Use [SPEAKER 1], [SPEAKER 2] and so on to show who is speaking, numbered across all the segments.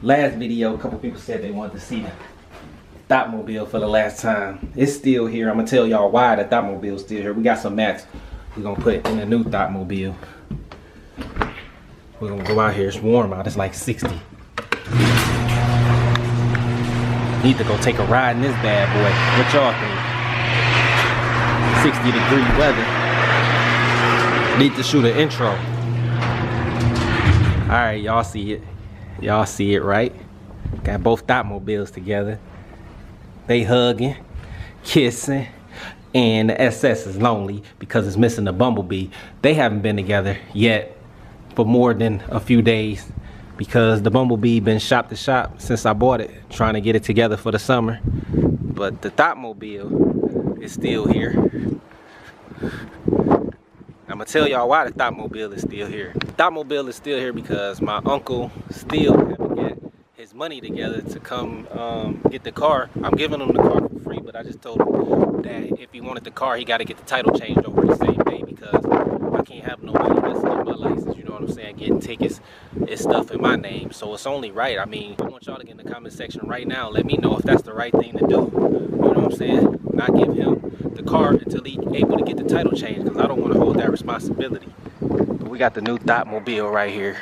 [SPEAKER 1] Last video, a couple people said they wanted to see the Thoughtmobile for the last time. It's still here. I'm gonna tell y'all why the Thoughtmobile's still here. We got some mats we're gonna put in the new Thoughtmobile. We're gonna go out here. It's warm out. It's like 60. Need to go take a ride in this bad boy. What y'all think? 60-degree weather. Need to shoot an intro. All right, y'all see it. Y'all see it, right? Got both Thoughtmobiles together. They hugging, kissing, and the SS is lonely because it's missing the Bumblebee. They haven't been together yet for more than a few days because the Bumblebee been shop to shop since I bought it, trying to get it together for the summer. But the Thoughtmobile is still here. I'm gonna tell y'all why the Thoughtmobile is still here. The Thoughtmobile is still here because my uncle still had to get his money together to come get the car. I'm giving him the car for free, but I just told him that if he wanted the car, he got to get the title changed over the same day because I can't have nobody messing up my license. You know what I'm saying? Getting tickets and stuff in my name. So it's only right. I mean, I want y'all to get in the comment section right now. Let me know if that's the right thing to do. You know what I'm saying? Not give him the car until he able to get the title changed because I don't want to hold that responsibility. But we got the new Thoughtmobile right here.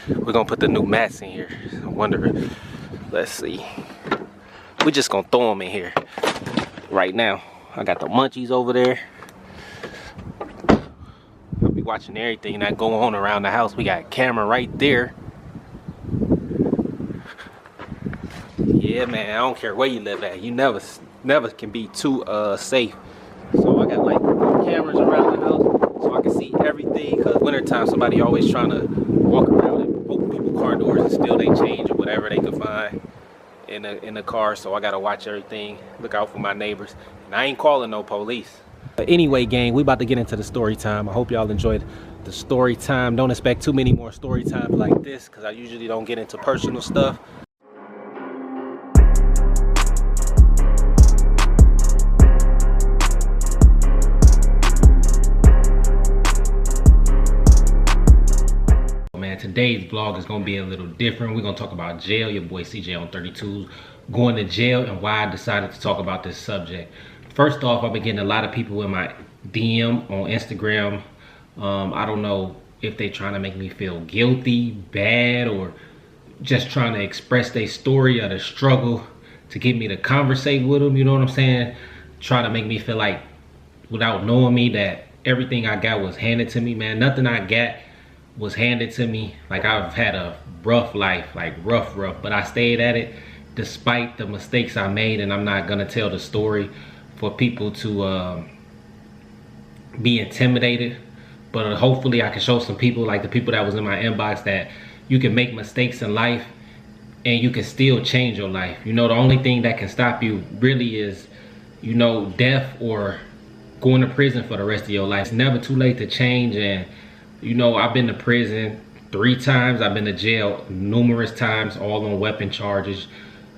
[SPEAKER 1] We're gonna put the new mats in here. I wonder, let's see. We're just gonna throw them in here right now. I got the munchies over there. I'll be watching everything that go on around the house. We got a camera right there. Yeah, man, I don't care where you live at. You never can be too safe. So I got like cameras around the house so I can see everything. Cause wintertime, somebody always trying to walk around and open people's car doors and steal their change or whatever they can find in the car. So I gotta watch everything, look out for my neighbors. And I ain't calling no police. But anyway, gang, we about to get into the story time. I hope y'all enjoyed the story time. Don't expect too many more story times like this because I usually don't get into personal stuff. Today's vlog is going to be a little different. We're going to talk about jail. Your boy CJ on 32 going to jail and why I decided to talk about this subject. First off, I've been getting a lot of people in my DM on Instagram. I don't know if they trying to make me feel guilty, bad, or just trying to express their story or the struggle to get me to conversate with them. You know what I'm saying? Trying to make me feel like, without knowing me, that everything I got was handed to me, man. Nothing I got was handed to me. Like, I've had a rough life, like rough, but I stayed at it despite the mistakes I made, and I'm not gonna tell the story for people to be intimidated. But hopefully I can show some people, like the people that was in my inbox, that you can make mistakes in life and you can still change your life. You know, the only thing that can stop you really is, you know, death or going to prison for the rest of your life. It's never too late to change. And you know, I've been to prison 3 times. I've been to jail numerous times, all on weapon charges.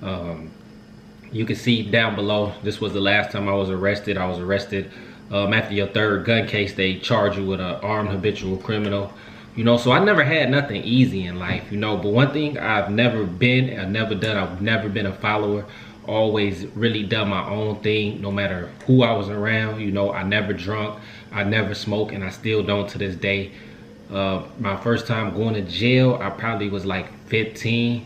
[SPEAKER 1] You can see down below, this was the last time I was arrested. I was arrested after your 3rd gun case. They charge you with an armed habitual criminal. You know, so I never had nothing easy in life, you know. But one thing I've never been, I've never been a follower. Always really done my own thing, no matter who I was around. You know, I never drunk, I never smoked, and I still don't to this day. My first time going to jail, I probably was like 15.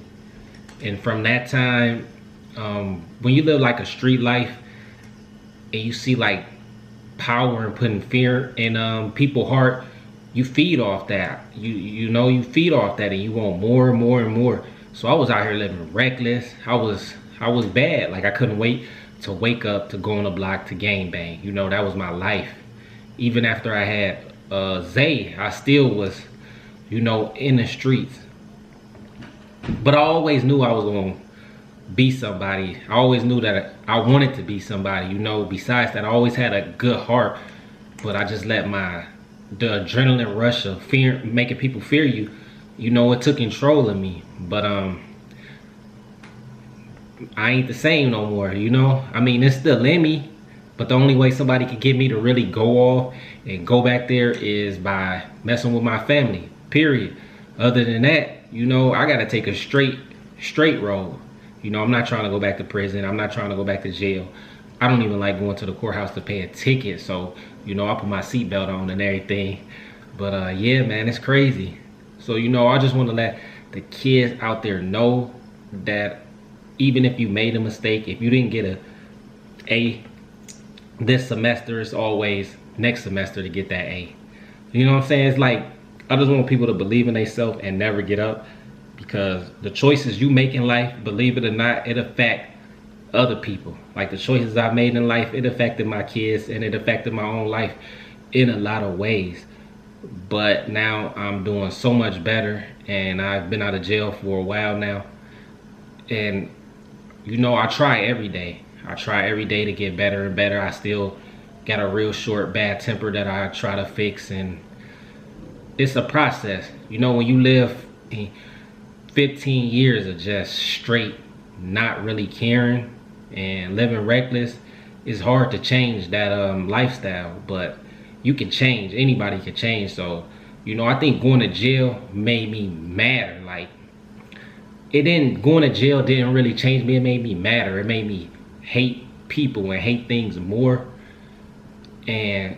[SPEAKER 1] And from that time, when you live like a street life and you see like power and putting fear in people's heart, you feed off that. You know, you feed off that and you want more and more and more. So I was out here living reckless. I was bad. Like, I couldn't wait to wake up to go on the block to gang bang. You know, that was my life. Even after I had Zay, I still was, you know, in the streets. But I always knew I was going to be somebody. I always knew that I wanted to be somebody, you know. Besides that, I always had a good heart, but I just let the adrenaline rush of fear, making people fear you, you know, it took control of me. But I ain't the same no more, you know. I mean, it's still in me, but the only way somebody can get me to really go off and go back there is by messing with my family, period. Other than that, you know, I gotta take a straight road. You know, I'm not trying to go back to prison. I'm not trying to go back to jail. I don't even like going to the courthouse to pay a ticket. So, you know, I put my seatbelt on and everything. But yeah, man, it's crazy. So, you know, I just want to let the kids out there know that even if you made a mistake, if you didn't get A this semester, it's always next semester to get that A. You know what I'm saying? It's like, I just want people to believe in themselves and never get up, because the choices you make in life, believe it or not, it affect other people. Like the choices I made in life, it affected my kids and it affected my own life in a lot of ways. But now I'm doing so much better, and I've been out of jail for a while now. And you know, I try every day. I try every day to get better and better. I still got a real short bad temper that I try to fix, and it's a process. You know, when you live 15 years of just straight not really caring and living reckless, it's hard to change that lifestyle. But you can change. Anybody can change. So, you know, I think going to jail made me madder. Like, going to jail didn't really change me. It made me madder. It made me hate people and hate things more. And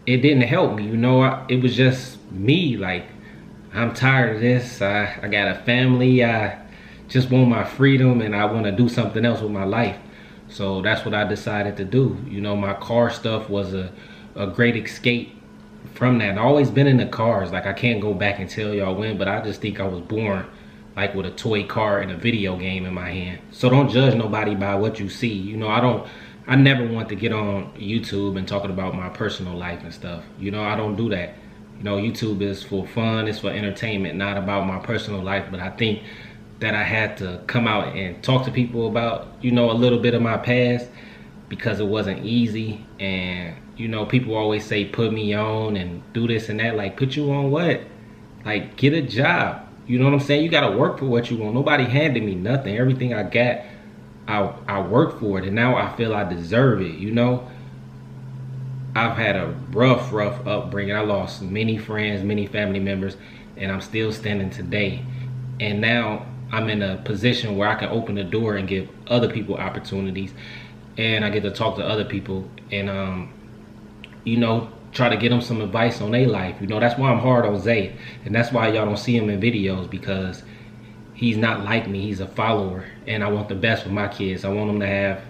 [SPEAKER 1] it didn't help me. You know, it was just me. Like, I'm tired of this. I got a family. I just want my freedom, and I want to do something else with my life. So that's what I decided to do. You know, my car stuff was a great escape from that. I've always been into cars. Like, I can't go back and tell y'all when, but I just think I was born like with a toy car and a video game in my hand. So don't judge nobody by what you see. You know, I never want to get on YouTube and talking about my personal life and stuff. You know, I don't do that. You know, YouTube is for fun, it's for entertainment, not about my personal life. But I think that I had to come out and talk to people about, you know, a little bit of my past, because it wasn't easy. And, you know, people always say put me on and do this and that. Like, put you on what? Like, get a job. You know what I'm saying? You gotta work for what you want. Nobody handed me nothing. Everything I got, I worked for it, and now I feel I deserve it. You know, I've had a rough upbringing. I lost many friends, many family members, and I'm still standing today. And now I'm in a position where I can open the door and give other people opportunities, and I get to talk to other people and you know, try to get them some advice on their life. You know, that's why I'm hard on Zay, and that's why y'all don't see him in videos, because he's not like me. He's a follower, and I want the best for my kids. I want them to have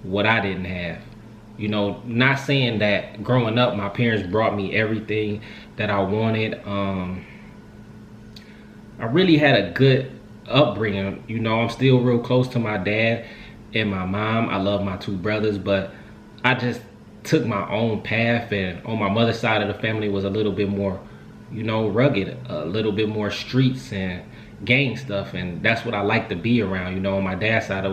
[SPEAKER 1] what I didn't have. You know, not saying that growing up my parents brought me everything that I wanted. I really had a good upbringing. You know, I'm still real close to my dad and my mom. I love my two brothers, but I just took my own path, and on my mother's side of the family was a little bit more, you know, rugged, a little bit more streets and gang stuff, and that's what I like to be around. You know, on my dad's side it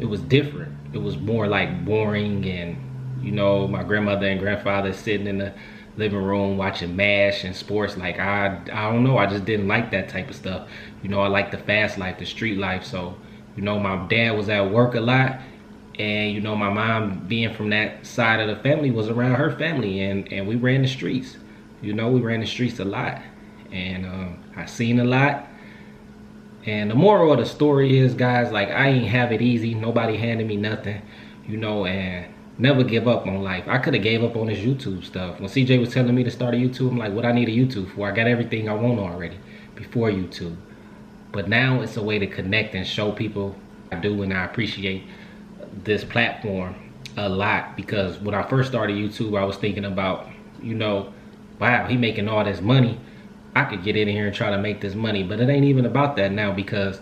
[SPEAKER 1] was different. It was more like boring, and you know, my grandmother and grandfather sitting in the living room watching MASH and sports. Like, I don't know, I just didn't like that type of stuff. You know, I like the fast life, the street life. So, you know, my dad was at work a lot, and you know, my mom, being from that side of the family, was around her family, and we ran the streets. You know, we ran the streets a lot, and I seen a lot. And the moral of the story is, guys, like, I ain't have it easy. Nobody handed me nothing, you know, and never give up on life. I could have gave up on this YouTube stuff. When CJ was telling me to start a YouTube, I'm like, what I need a YouTube for? I got everything I want already before YouTube. But now it's a way to connect and show people I do, and I appreciate this platform a lot, because when I first started YouTube, I was thinking about, you know, wow, he making all this money. I could get in here and try to make this money. But it ain't even about that now, because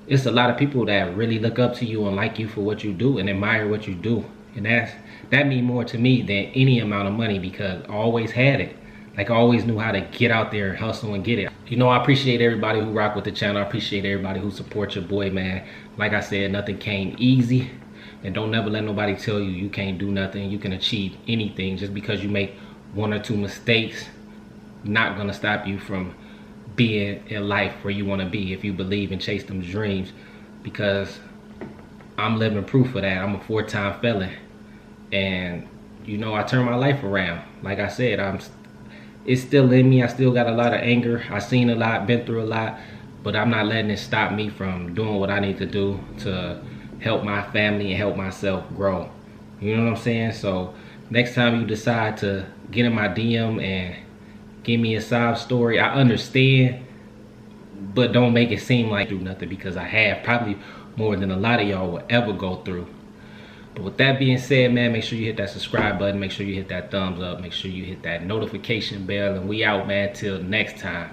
[SPEAKER 1] it's a lot of people that really look up to you and like you for what you do and admire what you do. And that mean more to me than any amount of money, because I always had it. Like, I always knew how to get out there and hustle and get it. You know, I appreciate everybody who rock with the channel. I appreciate everybody who supports your boy, man. Like I said, nothing came easy. And don't never let nobody tell you you can't do nothing. You can achieve anything. Just because you make one or two mistakes, not gonna stop you from being in life where you want to be, if you believe and chase them dreams. Because I'm living proof of that. I'm a 4-time felon, and you know, I turned my life around. Like I said, it's still in me. I still got a lot of anger. I seen a lot, been through a lot, but I'm not letting it stop me from doing what I need to do to help my family and help myself grow. You know what I'm saying? So next time you decide to get in my DM and give me a sob story, I understand, but don't make it seem like I do nothing, because I have probably more than a lot of y'all will ever go through. But with that being said, man, make sure you hit that subscribe button, make sure you hit that thumbs up, make sure you hit that notification bell, and we out, man, till next time.